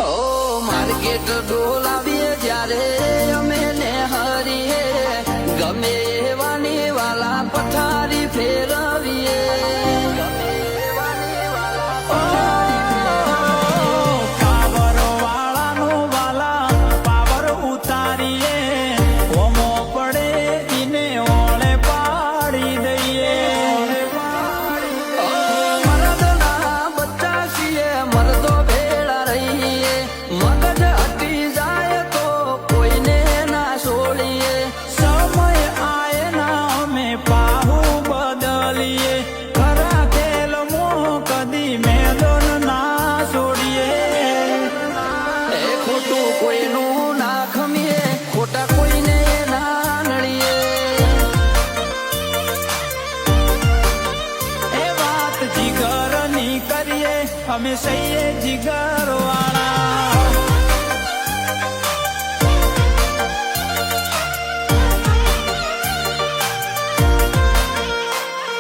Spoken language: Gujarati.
ઓ માર્કેટ ડોલાવીએ જ્યારે અમે ને હરીએ ગમે એવાની વાલા પથારી ફેરવીએ કોઈનું ના ખમીએ ખોટા કોઈને ના નડીએ એ વાત જીગરની કરીએ અમે સહીએ જીગર